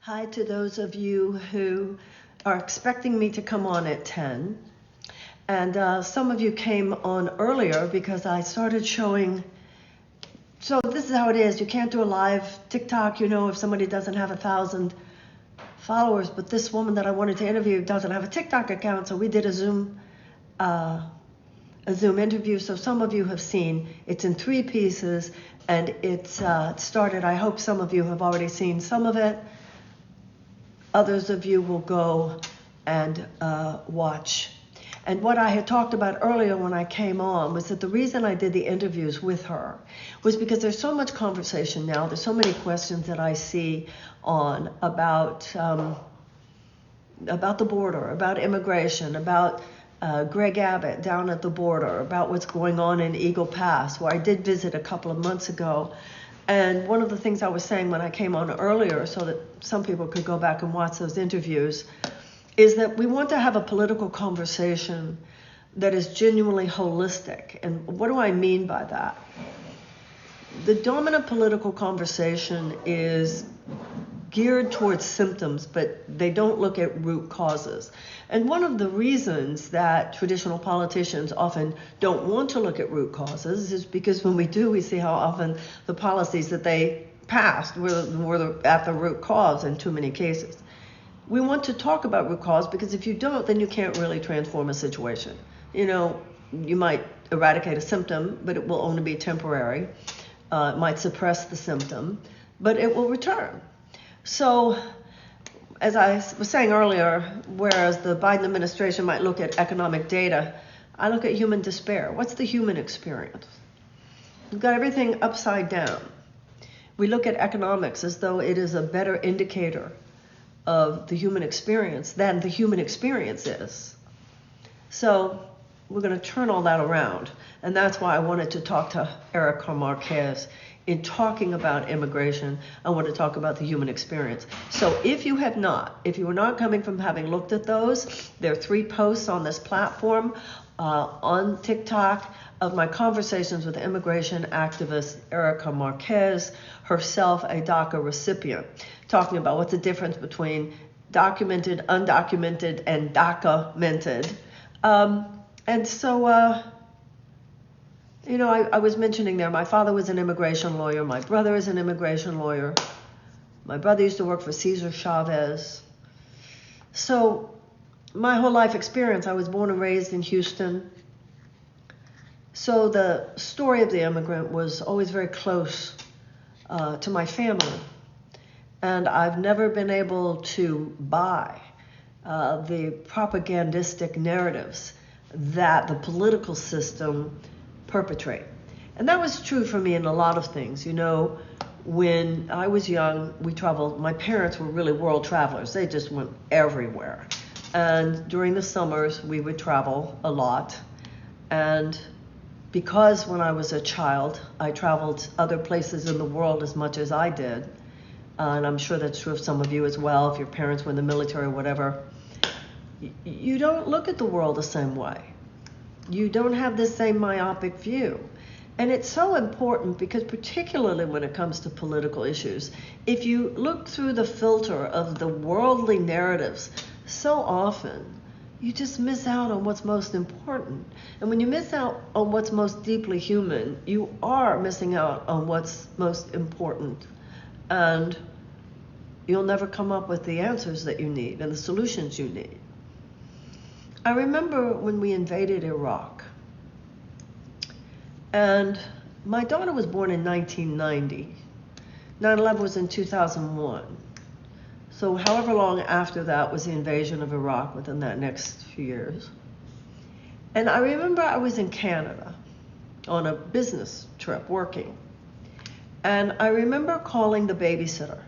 Hi to those of you who are expecting me to come on at 10. And some of you came on earlier because I started showing. So this is how it is. You can't do a live TikTok, if somebody doesn't have 1,000 followers. But this woman that I wanted to interview doesn't have a TikTok account. So we did a Zoom interview. So some of you have seen it's in 3 pieces, and it's started. I hope some of you have already seen some of it. Others of you will go and watch. And what I had talked about earlier when I came on was that the reason I did the interviews with her was because there's so much conversation now. There's so many questions that I see on about the border, about immigration, about Greg Abbott down at the border, about what's going on in Eagle Pass, where I did visit a couple of months ago. And one of the things I was saying when I came on earlier, so that some people could go back and watch those interviews, is that we want to have a political conversation that is genuinely holistic. And what do I mean by that? The dominant political conversation is geared towards symptoms, but they don't look at root causes. And one of the reasons that traditional politicians often don't want to look at root causes is because when we do, we see how often the policies that they passed were at the root cause in too many cases. We want to talk about root cause because if you don't, then you can't really transform a situation. You might eradicate a symptom, but it will only be temporary. It might suppress the symptom, but it will return. So, as I was saying earlier, whereas the Biden administration might look at economic data, I look at human despair. What's the human experience? We've got everything upside down. We look at economics as though it is a better indicator of the human experience than the human experience is. So we're going to turn all that around. And that's why I wanted to talk to Erica Marquez. In talking about immigration, I want to talk about the human experience. So if you are not coming from having looked at those, there are 3 posts on this platform on TikTok of my conversations with immigration activist Erica Marquez, herself a DACA recipient, talking about what's the difference between documented, undocumented, and DACA-mented. I was mentioning there, my father was an immigration lawyer. My brother is an immigration lawyer. My brother used to work for Cesar Chavez. So my whole life experience, I was born and raised in Houston. So the story of the immigrant was always very close to my family. And I've never been able to buy the propagandistic narratives that the political system perpetrate. And that was true for me in a lot of things. When I was young, we traveled. My parents were really world travelers. They just went everywhere. And during the summers, we would travel a lot. And because when I was a child, I traveled other places in the world as much as I did, and I'm sure that's true of some of you as well, if your parents were in the military or whatever, you don't look at the world the same way. You don't have the same myopic view. And it's so important because particularly when it comes to political issues, if you look through the filter of the worldly narratives, so often you just miss out on what's most important. And when you miss out on what's most deeply human, you are missing out on what's most important. And you'll never come up with the answers that you need and the solutions you need. I remember when we invaded Iraq, and my daughter was born in 1990. 9/11 was in 2001. So however long after that was the invasion of Iraq within that next few years. And I remember I was in Canada on a business trip working. And I remember calling the babysitter.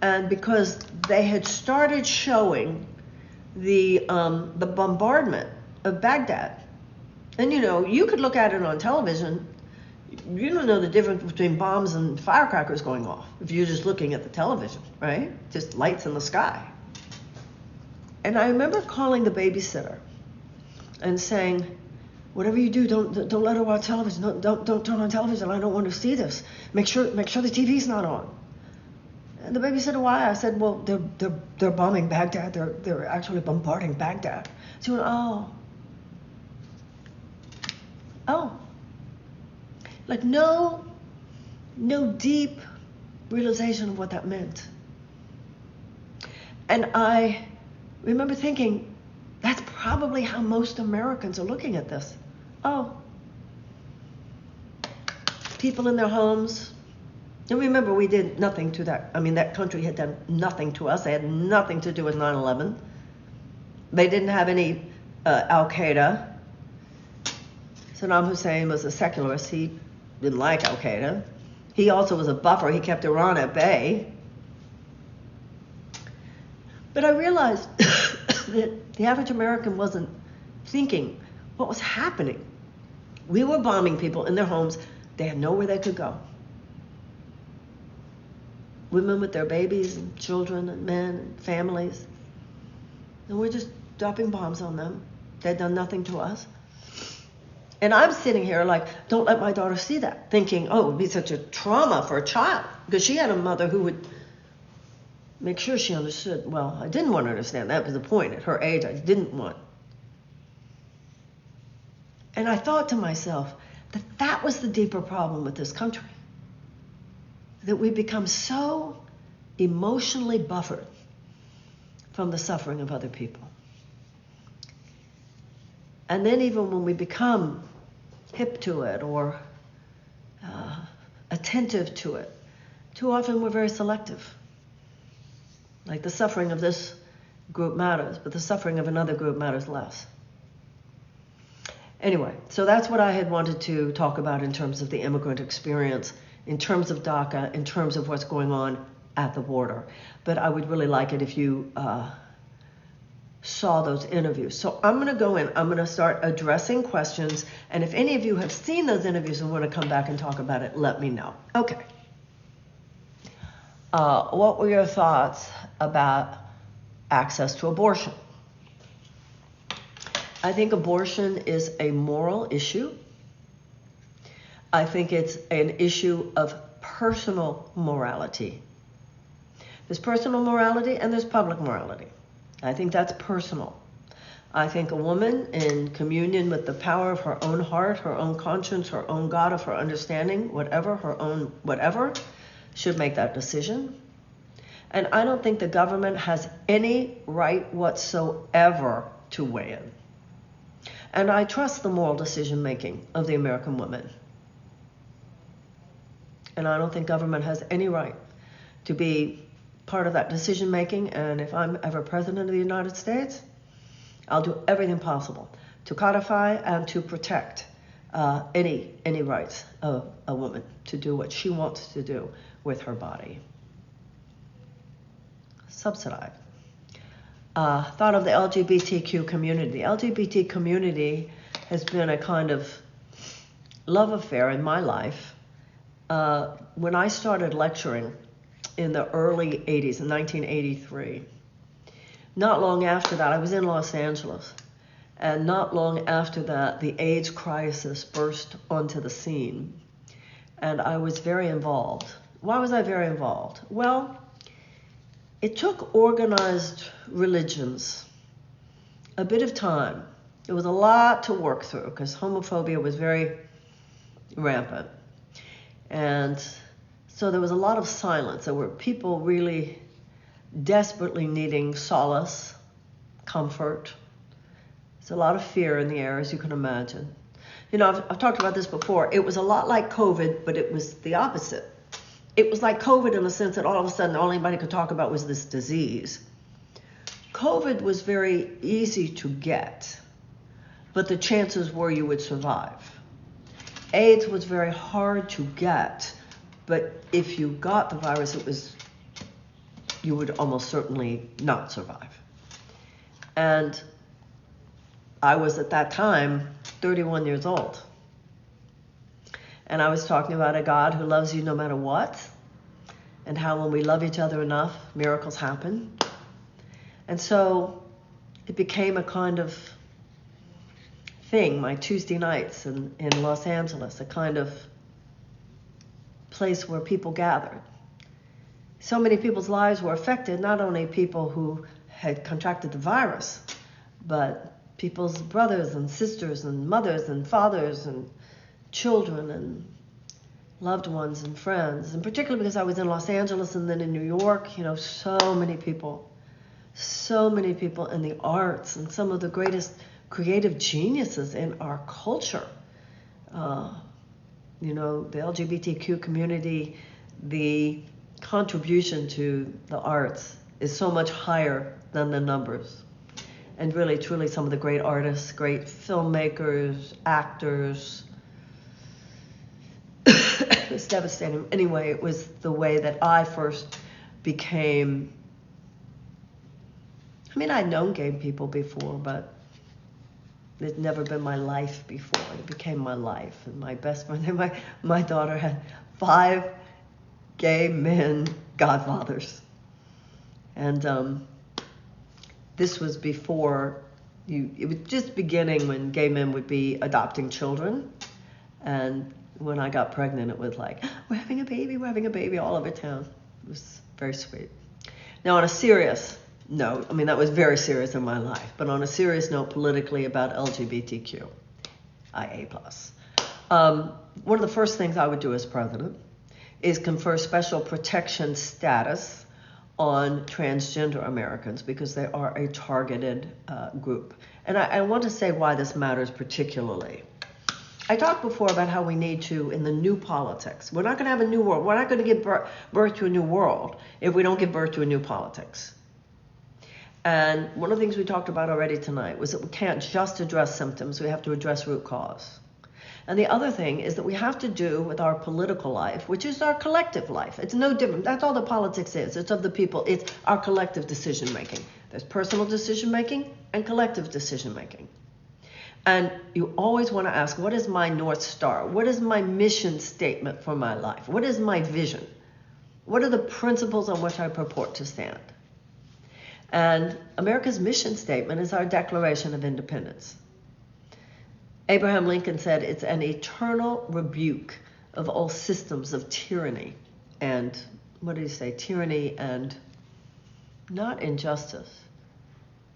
And because they had started showing the bombardment of Baghdad. And you could look at it on television. You don't know the difference between bombs and firecrackers going off if you're just looking at the television, right? Just lights in the sky. And I remember calling the babysitter and saying, whatever you do, don't let her watch television. Don't turn on television. I don't want to see this. Make sure the TV's not on. And the babysitter, why? I said, well, they're bombing Baghdad. They're actually bombarding Baghdad. She went, oh. Like no deep realization of what that meant. And I remember thinking, that's probably how most Americans are looking at this. Oh, people in their homes. And remember, we did nothing to that. I mean, that country had done nothing to us. They had nothing to do with 9/11. They didn't have any Al-Qaeda. Saddam Hussein was a secularist. He didn't like Al-Qaeda. He also was a buffer. He kept Iran at bay. But I realized that the average American wasn't thinking what was happening. We were bombing people in their homes. They had nowhere they could go. Women with their babies and children and men and families. And we're just dropping bombs on them. They'd done nothing to us. And I'm sitting here like, don't let my daughter see that, thinking, oh, it would be such a trauma for a child. Because she had a mother who would make sure she understood. Well, I didn't want to understand. That was the point. At her age, I didn't want. And I thought to myself that that was the deeper problem with this country. That we become so emotionally buffered from the suffering of other people. And then even when we become hip to it or attentive to it, too often we're very selective. Like the suffering of this group matters, but the suffering of another group matters less. Anyway, so that's what I had wanted to talk about in terms of the immigrant experience, in terms of DACA, in terms of what's going on at the border. But I would really like it if you saw those interviews. So I'm going to go in, I'm going to start addressing questions, and if any of you have seen those interviews and want to come back and talk about it, let me know. Okay. What were your thoughts about access to abortion? I think abortion is a moral issue. I think it's an issue of personal morality. There's personal morality and there's public morality. I think that's personal. I think a woman in communion with the power of her own heart, her own conscience, her own God of her understanding, whatever, her own whatever, should make that decision. And I don't think the government has any right whatsoever to weigh in. And I trust the moral decision making of the American women. And I don't think government has any right to be part of that decision making. And if I'm ever president of the United States, I'll do everything possible to codify and to protect any rights of a woman to do what she wants to do with her body. Subsidize. Thought of the LGBTQ community. The LGBT community has been a kind of love affair in my life. When I started lecturing in the early 80s, in 1983, not long after that, I was in Los Angeles, and not long after that, the AIDS crisis burst onto the scene, and I was very involved. Why was I very involved? Well, it took organized religions a bit of time. It was a lot to work through because homophobia was very rampant. And so there was a lot of silence. There were people really desperately needing solace, comfort. There's a lot of fear in the air, as you can imagine. You know, I've talked about this before. It was a lot like COVID, but it was the opposite. It was like COVID in the sense that all of a sudden all anybody could talk about was this disease. COVID was very easy to get, but the chances were you would survive. AIDS was very hard to get, but if you got the virus, you would almost certainly not survive. And I was at that time 31 years old. And I was talking about a God who loves you no matter what, and how when we love each other enough, miracles happen. And so it became a kind of thing, my Tuesday nights in Los Angeles, a kind of place where people gathered. so many people's lives were affected, not only people who had contracted the virus, but people's brothers and sisters and mothers and fathers and children and loved ones and friends. And particularly because I was in Los Angeles and then in New York, you know, so many people in the arts and some of the greatest creative geniuses in our culture. You know, the LGBTQ community, the contribution to the arts is so much higher than the numbers. And really, truly, some of the great artists, great filmmakers, actors. It was devastating. Anyway, it was the way that I first became. I mean, I'd known gay people before, but it's never been my life before. It became my life. And my best friend, my daughter had 5 gay men godfathers. And this was before, it was just beginning when gay men would be adopting children. And when I got pregnant, it was like, we're having a baby all over town. It was very sweet. Now, on a serious note, I mean, that was very serious in my life, but on a serious note politically about LGBTQ, IA+. One of the first things I would do as president is confer special protection status on transgender Americans because they are a targeted group. And I want to say why this matters particularly. I talked before about how we need to, in the new politics, we're not going to have a new world. We're not going to give birth to a new world if we don't give birth to a new politics. And one of the things we talked about already tonight was that we can't just address symptoms, we have to address root cause. And the other thing is that we have to do with our political life, which is our collective life. It's no different. That's all the politics is. It's of the people. It's our collective decision making. There's personal decision making and collective decision making. And you always want to ask, what is my North Star? What is my mission statement for my life? What is my vision? What are the principles on which I purport to stand? And America's mission statement is our Declaration of Independence. Abraham Lincoln said it's an eternal rebuke of all systems of tyranny and, what did he say? Tyranny and not injustice.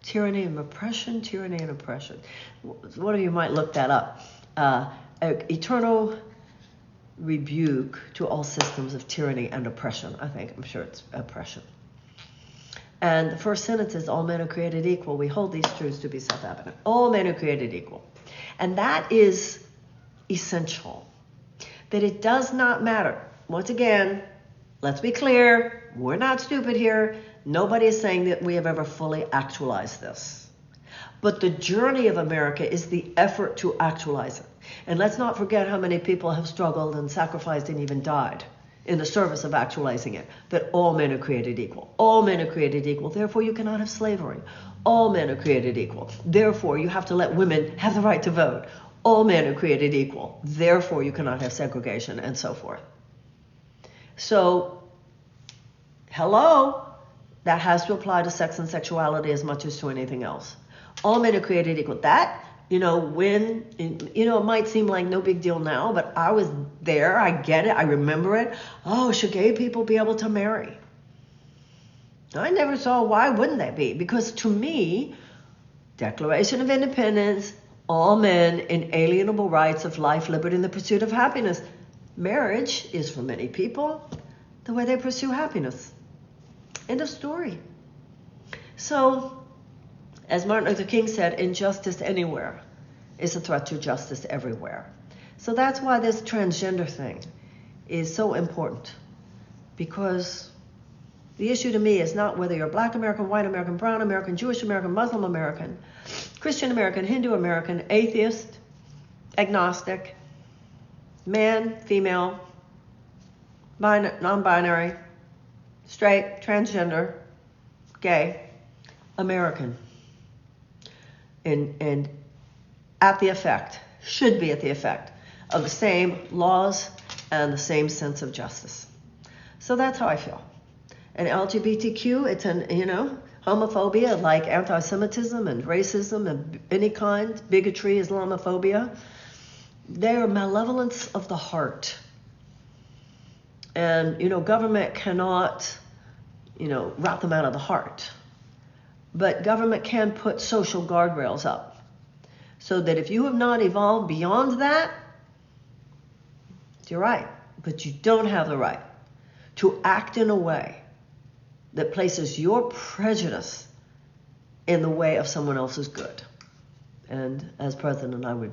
Tyranny and oppression, tyranny and oppression. One of you might look that up. Eternal rebuke to all systems of tyranny and oppression. I'm sure it's oppression. And the first sentence is, all men are created equal. We hold these truths to be self-evident. All men are created equal. And that is essential. That it does not matter. Once again, let's be clear. We're not stupid here. Nobody is saying that we have ever fully actualized this. But the journey of America is the effort to actualize it. And let's not forget how many people have struggled and sacrificed and even died in the service of actualizing it, that all men are created equal. All men are created equal. Therefore, you cannot have slavery. All men are created equal. Therefore, you have to let women have the right to vote. All men are created equal. Therefore, you cannot have segregation, and so forth. So, hello, that has to apply to sex and sexuality as much as to anything else. All men are created equal. That, it might seem like no big deal now, but I was there, I get it, I remember it. Oh, should gay people be able to marry? I never saw why wouldn't they be? Because to me, Declaration of Independence, all men, inalienable rights of life, liberty, and the pursuit of happiness. Marriage is for many people the way they pursue happiness. End of story. So, as Martin Luther King said, injustice anywhere is a threat to justice everywhere. So that's why this transgender thing is so important. Because the issue to me is not whether you're Black American, white American, brown American, Jewish American, Muslim American, Christian American, Hindu American, atheist, agnostic, man, female, non-binary, straight, transgender, gay, American. And at the effect, should be at the effect of the same laws and the same sense of justice. So that's how I feel. And LGBTQ, it's homophobia, like anti-Semitism and racism and any kind, bigotry, Islamophobia. They are malevolence of the heart. And, government cannot rout them out of the heart. But government can put social guardrails up so that if you have not evolved beyond that, you're right. But you don't have the right to act in a way that places your prejudice in the way of someone else's good. And as president, I would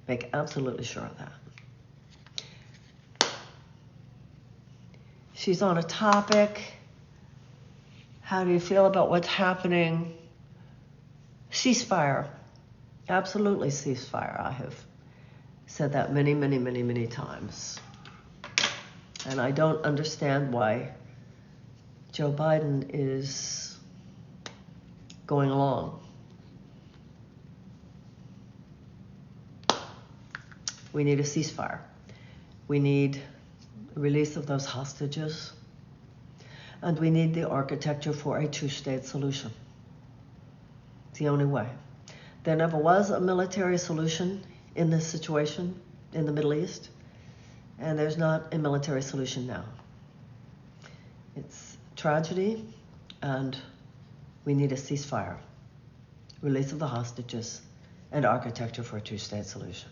make absolutely sure of that. She's on a topic. How do you feel about what's happening? Ceasefire. Absolutely ceasefire. I have said that many, many, many, many times. And I don't understand why Joe Biden is going along. We need a ceasefire. We need a release of those hostages. And we need the architecture for a two-state solution. It's the only way. There never was a military solution in this situation in the Middle East, and there's not a military solution now. It's tragedy, and we need a ceasefire, release of the hostages, and architecture for a two-state solution.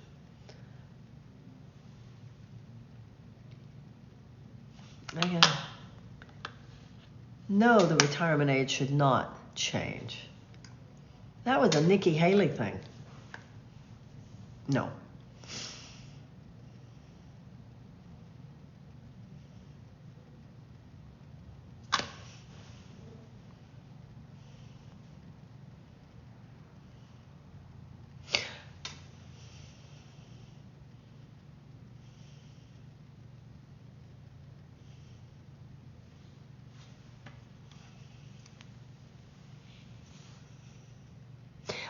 No, the retirement age should not change. That was a Nikki Haley thing. No.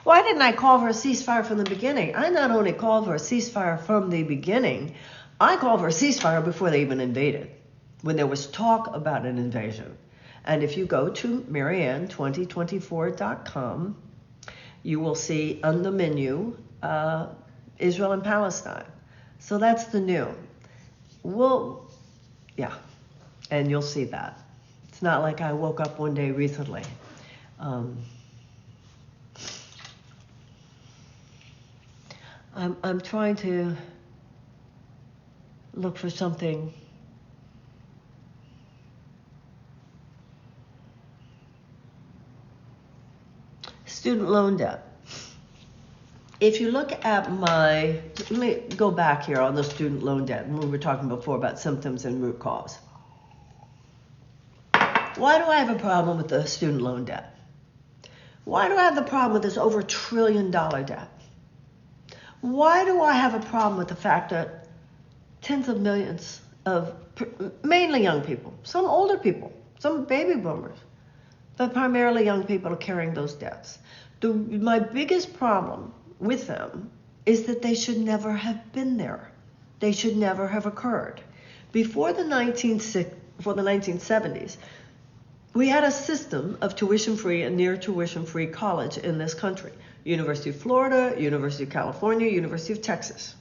Why didn't I call for a ceasefire from the beginning? I not only called for a ceasefire from the beginning, I called for a ceasefire before they even invaded, when there was talk about an invasion. And if you go to Marianne2024.com, you will see on the menu, Israel and Palestine. So that's the new. Yeah, and you'll see that. It's not like I woke up one day recently. I'm trying to look for something. Student loan debt. If you look at let me go back here on the student loan debt, and we were talking before about symptoms and root cause. Why do I have a problem with the student loan debt? Why do I have the problem with this over $1 trillion debt? Why do I have a problem with the fact that tens of millions of mainly young people, some older people, some baby boomers, but primarily young people are carrying those debts? My biggest problem with them is that they should never have been there. They should never have occurred. Before the 1970s, we had a system of tuition-free and near tuition-free college in this country. University of Florida, University of California, University of Texas,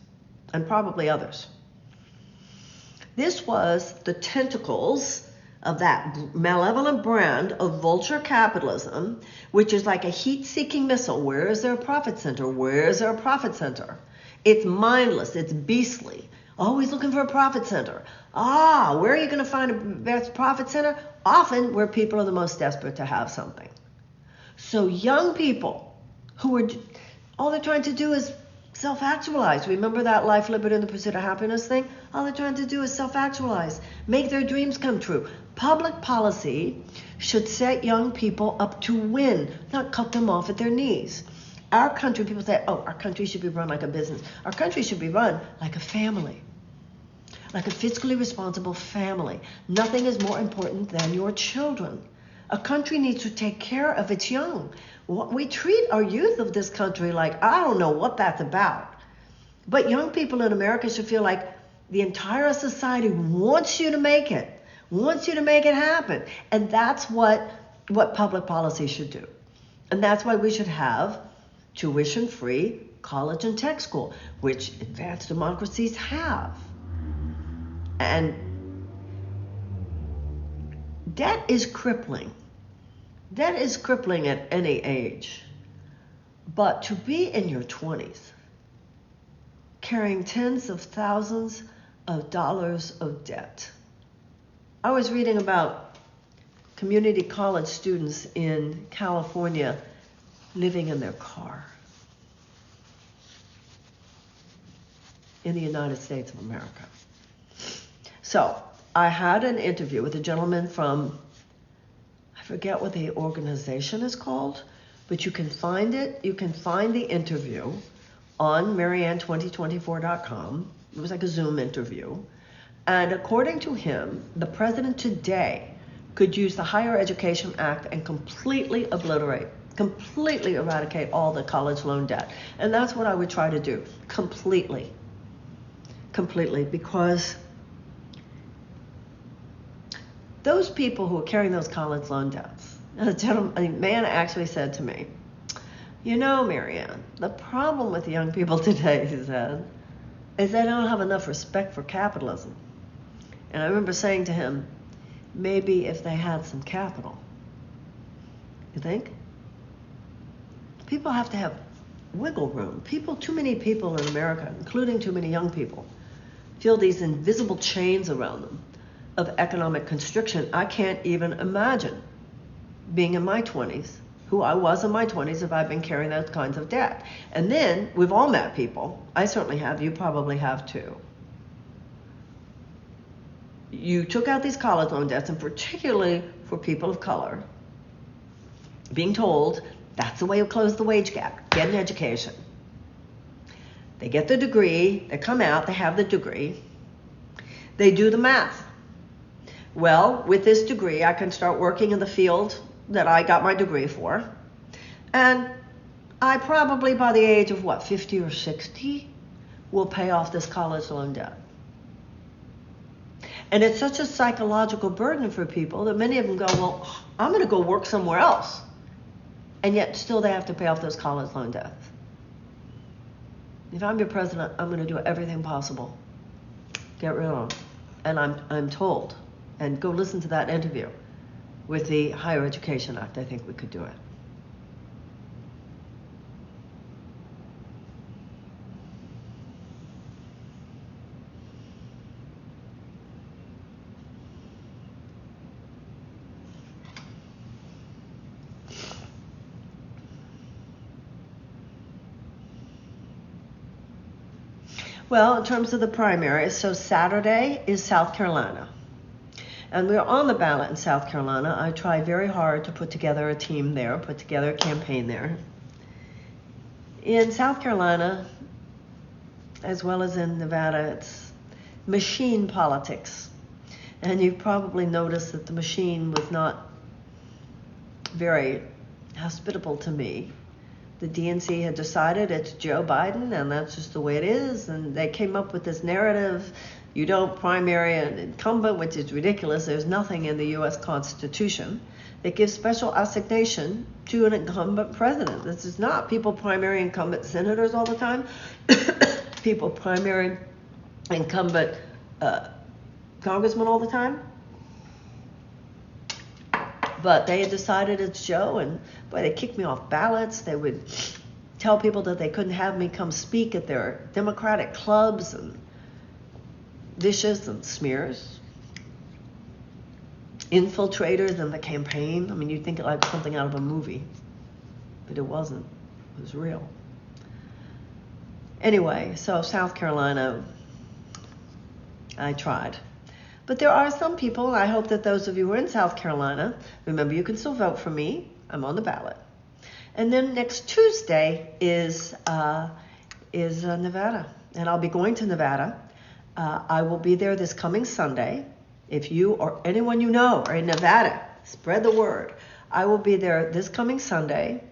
and probably others. This was the tentacles of that malevolent brand of vulture capitalism, which is like a heat-seeking missile. Where is there a profit center? Where is there a profit center? It's mindless. It's beastly. Always looking for a profit center. Where are you going to find a best profit center? Often where people are the most desperate to have something. So young people who are, all they're trying to do is self-actualize. Remember that life, liberty, and the pursuit of happiness thing? All they're trying to do is self-actualize, make their dreams come true. Public policy should set young people up to win, not cut them off at their knees. Our country, people say, our country should be run like a business. Our country should be run like a family, like a fiscally responsible family. Nothing is more important than your children. A country needs to take care of its young. We treat our youth of this country like, I don't know what that's about. But young people in America should feel like the entire society wants you to make it, wants you to make it happen. And that's what public policy should do. And that's why we should have tuition-free college and tech school, which advanced democracies have. And Debt is crippling. Debt is crippling at any age. But to be in your 20s, carrying tens of thousands of dollars of debt. I was reading about community college students in California living in their car in the United States of America. So I had an interview with a gentleman from, I forget what the organization is called, but you can find it. You can find the interview on Marianne2024.com. It was like a Zoom interview. And according to him, the president today could use the Higher Education Act and completely eradicate all the college loan debt. And that's what I would try to do, completely, because those people who are carrying those college loan debts, a man actually said to me, you know, Marianne, the problem with young people today, he said, is they don't have enough respect for capitalism. And I remember saying to him, maybe if they had some capital. You think? People have to have wiggle room. Too many people in America, including too many young people, feel these invisible chains around them of economic constriction. I can't even imagine being in my 20s, who I was in my 20s, if I'd been carrying those kinds of debt. And then we've all met people. I certainly have. You probably have too. You took out these college loan debts, and particularly for people of color, being told that's the way you close the wage gap. Get an education. They get the degree, they come out, they have the degree, they do the math. Well, with this degree, I can start working in the field that I got my degree for. And I probably, by the age of 50 or 60, will pay off this college loan debt. And it's such a psychological burden for people that many of them go, well, I'm going to go work somewhere else. And yet still they have to pay off those college loan debts. If I'm your president, I'm going to do everything possible. Get rid of them. And I'm told, and go listen to that interview with the Higher Education Act, I think we could do it. Well, in terms of the primaries, so Saturday is South Carolina. And we're on the ballot in South Carolina. I try very hard to put together a team there, put together a campaign there. In South Carolina, as well as in Nevada, it's machine politics. And you've probably noticed that the machine was not very hospitable to me. The DNC had decided it's Joe Biden, and that's just the way it is. And they came up with this narrative, you don't primary an incumbent, which is ridiculous. There's nothing in the U.S. Constitution that gives special assignation to an incumbent president. This is not people primary incumbent senators all the time, people primary incumbent congressmen all the time. But they had decided it's Joe, and boy, they kicked me off ballots. They would tell people that they couldn't have me come speak at their Democratic clubs, and vicious and smears. Infiltrators in the campaign. I mean, you'd think it like something out of a movie, but it wasn't. It was real. Anyway, so South Carolina, I tried. But there are some people, and I hope that those of you who are in South Carolina, remember you can still vote for me. I'm on the ballot. And then next Tuesday is Nevada, and I'll be going to Nevada. I will be there this coming Sunday. If you or anyone you know are in Nevada, spread the word. I will be there this coming Sunday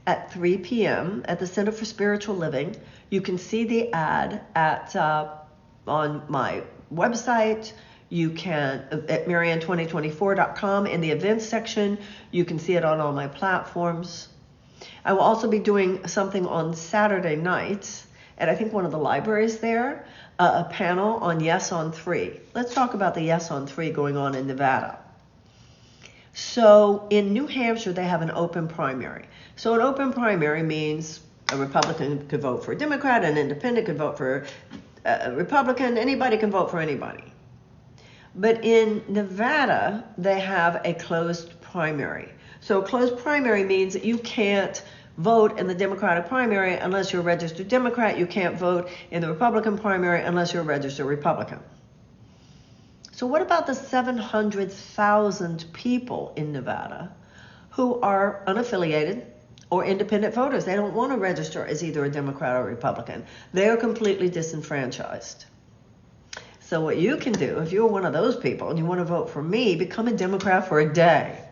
at 3 p.m. at the Center for Spiritual Living. You can see the ad on my website. You can, at Marianne2024.com, in the events section. You can see it on all my platforms. I will also be doing something on Saturday night at I think one of the libraries there, a panel on Yes on 3. Let's talk about the Yes on 3 going on in Nevada. So in New Hampshire, they have an open primary. So an open primary means a Republican could vote for a Democrat, an independent could vote for a Republican, anybody can vote for anybody. But in Nevada, they have a closed primary. So a closed primary means that you can't vote in the Democratic primary unless you're a registered Democrat. You can't vote in the Republican primary unless you're a registered Republican. So what about the 700,000 people in Nevada who are unaffiliated or independent voters? They don't want to register as either a Democrat or a Republican. They are completely disenfranchised. So what you can do, if you're one of those people and you want to vote for me, become a Democrat for a day.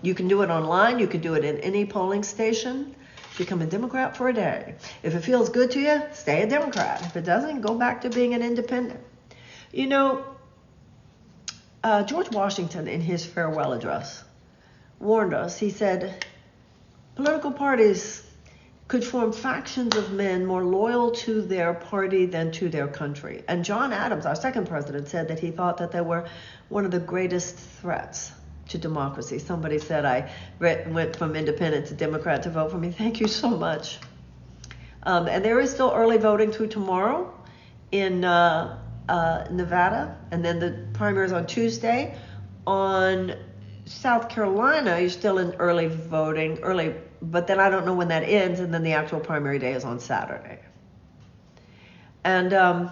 You can do it online. You can do it in any polling station. Become a Democrat for a day. If it feels good to you, stay a Democrat. If it doesn't, go back to being an independent. You know, George Washington, in his farewell address, warned us. He said, political parties could form factions of men more loyal to their party than to their country. And John Adams, our second president, said that he thought that they were one of the greatest threats to democracy. Somebody said I went from independent to Democrat to vote for me. Thank you so much. And there is still early voting through tomorrow in Nevada, and then the primary is on Tuesday. On South Carolina, you're still in early voting, but then I don't know when that ends, and then the actual primary day is on Saturday. And I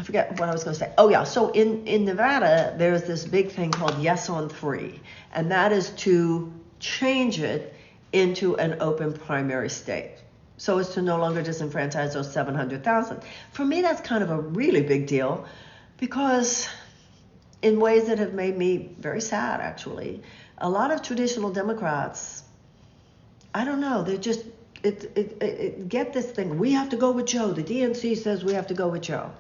forget what I was going to say. Oh yeah, so in Nevada, there's this big thing called Yes on 3, and that is to change it into an open primary state, so as to no longer disenfranchise those 700,000. For me, that's kind of a really big deal, because in ways that have made me very sad, actually, a lot of traditional Democrats, I don't know, they're just, get this thing, we have to go with Joe. The DNC says we have to go with Joe.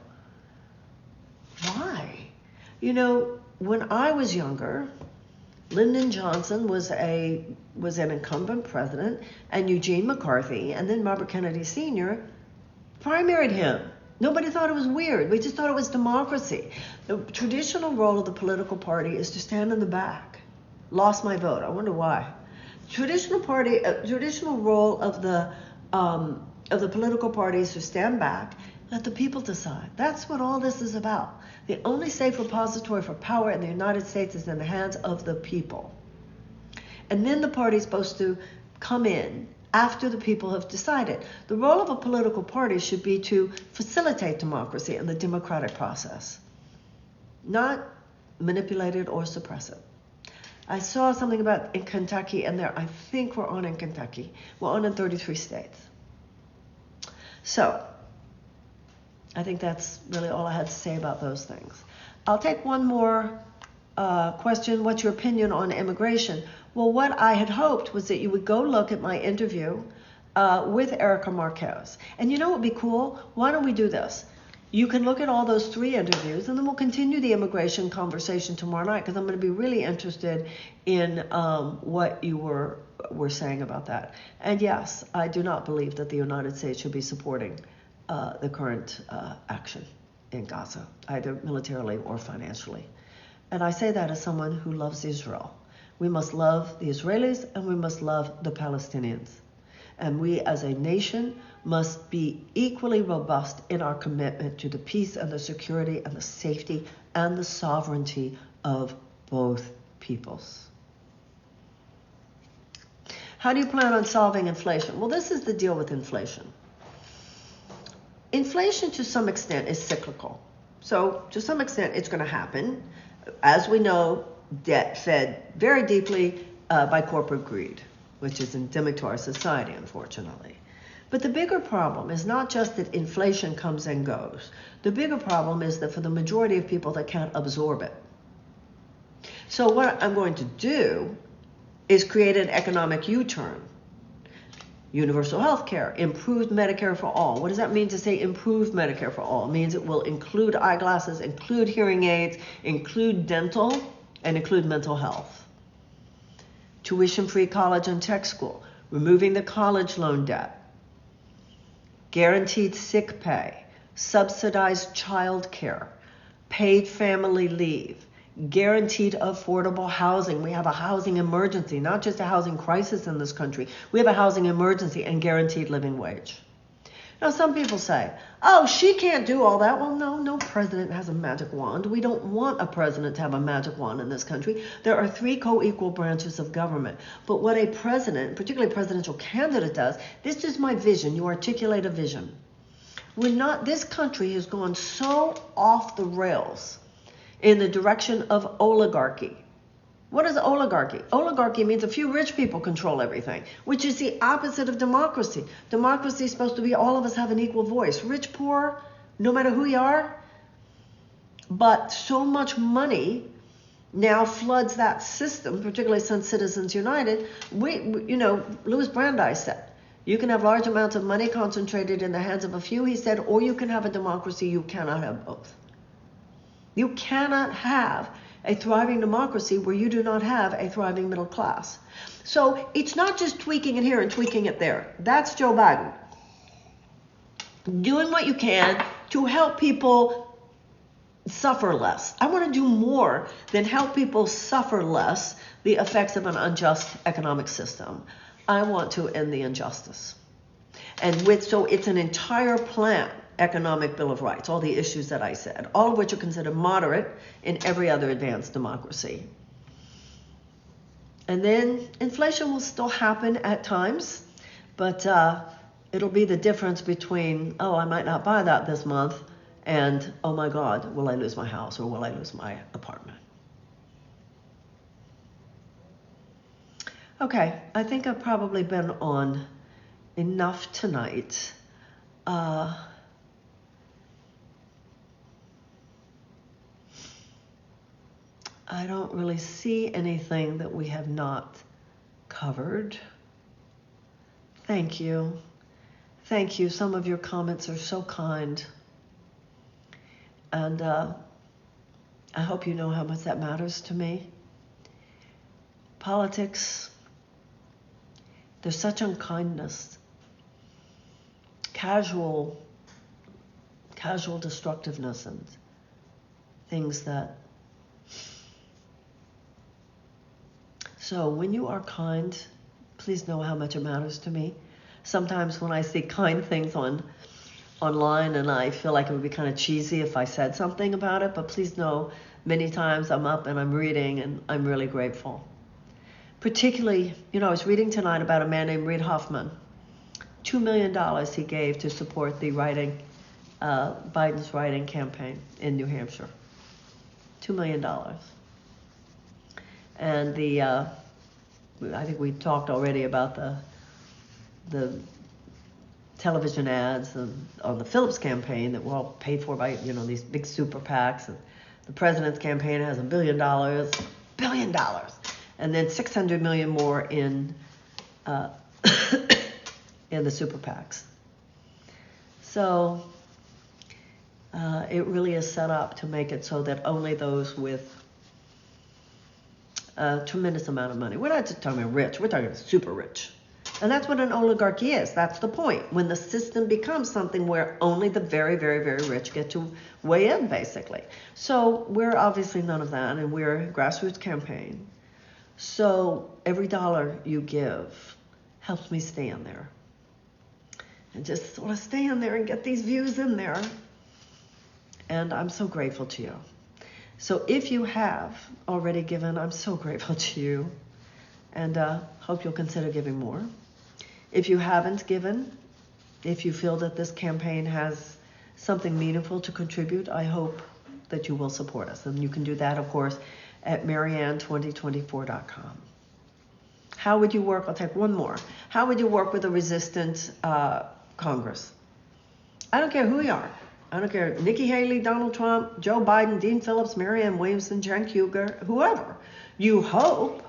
Why? You know, when I was younger, Lyndon Johnson was an incumbent president, and Eugene McCarthy, and then Robert Kennedy Sr. primaried him. Nobody thought it was weird. We just thought it was democracy. The traditional role of the political party is to stand in the back. Lost my vote. I wonder why. Traditional role of the political party is to stand back, let the people decide. That's what all this is about. The only safe repository for power in the United States is in the hands of the people. And then the party is supposed to come in after the people have decided. The role of a political party should be to facilitate democracy and the democratic process, not manipulate it or suppress it. I saw something about in Kentucky, and I think we're on in Kentucky. We're on in 33 states. So I think that's really all I had to say about those things. I'll take one more question. What's your opinion on immigration? Well, what I had hoped was that you would go look at my interview with Erica Marquez. And you know what would be cool? Why don't we do this? You can look at all those 3 interviews, and then we'll continue the immigration conversation tomorrow night, because I'm going to be really interested in what you were saying about that. And yes, I do not believe that the United States should be supporting the current action in Gaza, either militarily or financially. And I say that as someone who loves Israel. We must love the Israelis, and we must love the Palestinians. And we as a nation must be equally robust in our commitment to the peace and the security and the safety and the sovereignty of both peoples. How do you plan on solving inflation? Well, this is the deal with inflation. Inflation, to some extent, is cyclical. So to some extent, it's going to happen. As we know, debt fed very deeply by corporate greed, which is endemic to our society, unfortunately. But the bigger problem is not just that inflation comes and goes. The bigger problem is that for the majority of people, they can't absorb it. So what I'm going to do is create an economic U-turn. Universal health care, improved Medicare for all. What does that mean to say improved Medicare for all? It means it will include eyeglasses, include hearing aids, include dental, and include mental health. Tuition-free college and tech school, removing the college loan debt, guaranteed sick pay, subsidized child care, paid family leave, guaranteed affordable housing. We have a housing emergency, not just a housing crisis in this country. We have a housing emergency and guaranteed living wage. Now, some people say, oh, she can't do all that. Well, no president has a magic wand. We don't want a president to have a magic wand in this country. There are 3 co-equal branches of government. But what a president, particularly a presidential candidate, does, this is my vision. You articulate a vision. This country has gone so off the rails in the direction of oligarchy. What is oligarchy? Oligarchy means a few rich people control everything, which is the opposite of democracy. Democracy is supposed to be all of us have an equal voice, rich, poor, no matter who you are. But so much money now floods that system, particularly since Citizens United. Louis Brandeis said, you can have large amounts of money concentrated in the hands of a few, he said, or you can have a democracy. You cannot have both. You cannot have a thriving democracy where you do not have a thriving middle class. So it's not just tweaking it here and tweaking it there. That's Joe Biden. Doing what you can to help people suffer less. I want to do more than help people suffer less the effects of an unjust economic system. I want to end the injustice. So it's an entire plan. Economic Bill of Rights, all the issues that I said, all of which are considered moderate in every other advanced democracy. And then inflation will still happen at times, but it'll be the difference between, oh, I might not buy that this month, and, oh my God, will I lose my house or will I lose my apartment? Okay, I think I've probably been on enough tonight. I don't really see anything that we have not covered. Thank you. Thank you. Some of your comments are so kind. And I hope you know how much that matters to me. Politics, there's such unkindness, casual destructiveness and things that. So when you are kind, please know how much it matters to me. Sometimes when I see kind things online and I feel like it would be kind of cheesy if I said something about it, but please know many times I'm up and I'm reading and I'm really grateful. Particularly, I was reading tonight about a man named Reid Hoffman. $2 million he gave to support the Biden's writing campaign in New Hampshire. $2 million. And I think we talked already about the television ads on the Phillips campaign that were all paid for by these big super PACs. And the president's campaign has $1 billion, and then $600 million more in the super PACs. So it really is set up to make it so that only those with a tremendous amount of money. We're not just talking rich, we're talking super rich. And that's what an oligarchy is. That's the point. When the system becomes something where only the very, very, very rich get to weigh in, basically. So we're obviously none of that, and we're a grassroots campaign. So every dollar you give helps me stay in there. And just sort of stay in there and get these views in there. And I'm so grateful to you. So if you have already given, I'm so grateful to you, and hope you'll consider giving more. If you haven't given, if you feel that this campaign has something meaningful to contribute, I hope that you will support us. And you can do that, of course, at Marianne2024.com. How would you work? I'll take one more. How would you work with a resistant Congress? I don't care who you are. I don't care, Nikki Haley, Donald Trump, Joe Biden, Dean Phillips, Marianne Williamson, Jen Kuger, whoever. You hope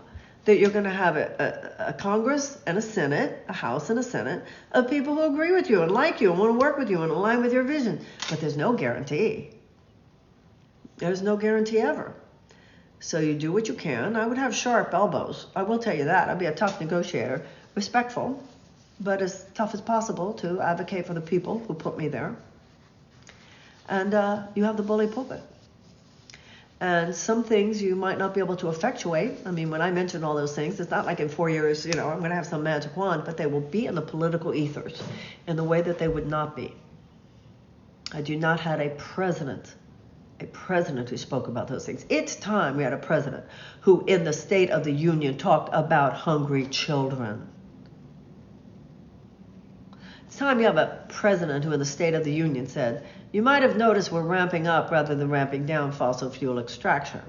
that you're going to have a Congress and a Senate, a House and a Senate, of people who agree with you and like you and want to work with you and align with your vision. But there's no guarantee. There's no guarantee ever. So you do what you can. I would have sharp elbows. I will tell you that. I'd be a tough negotiator, respectful, but as tough as possible to advocate for the people who put me there. And you have the bully pulpit. And some things you might not be able to effectuate. I mean, when I mention all those things, it's not like in 4 years, I'm going to have some magic wand, but they will be in the political ethers in the way that they would not be. I do not have a president who spoke about those things. It's time we had a president who in the State of the Union talked about hungry children. It's time you have a president who in the State of the Union said, you might have noticed we're ramping up rather than ramping down fossil fuel extraction,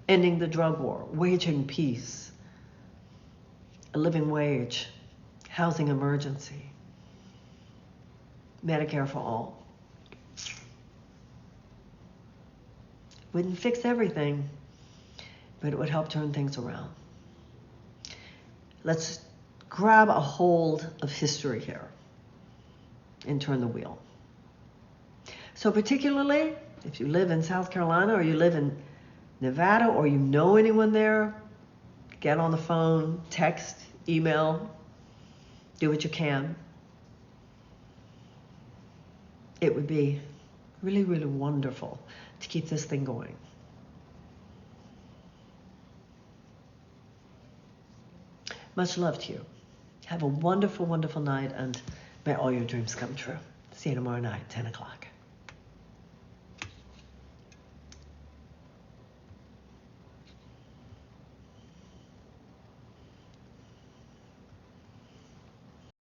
ending the drug war, waging peace, a living wage, housing emergency, Medicare for all. Wouldn't fix everything, but it would help turn things around. Let's grab a hold of history here and turn the wheel. So particularly, if you live in South Carolina or you live in Nevada or you know anyone there, get on the phone, text, email, do what you can. It would be really, really wonderful to keep this thing going. Much love to you. Have a wonderful, wonderful night, and may all your dreams come true. See you tomorrow night, 10 o'clock.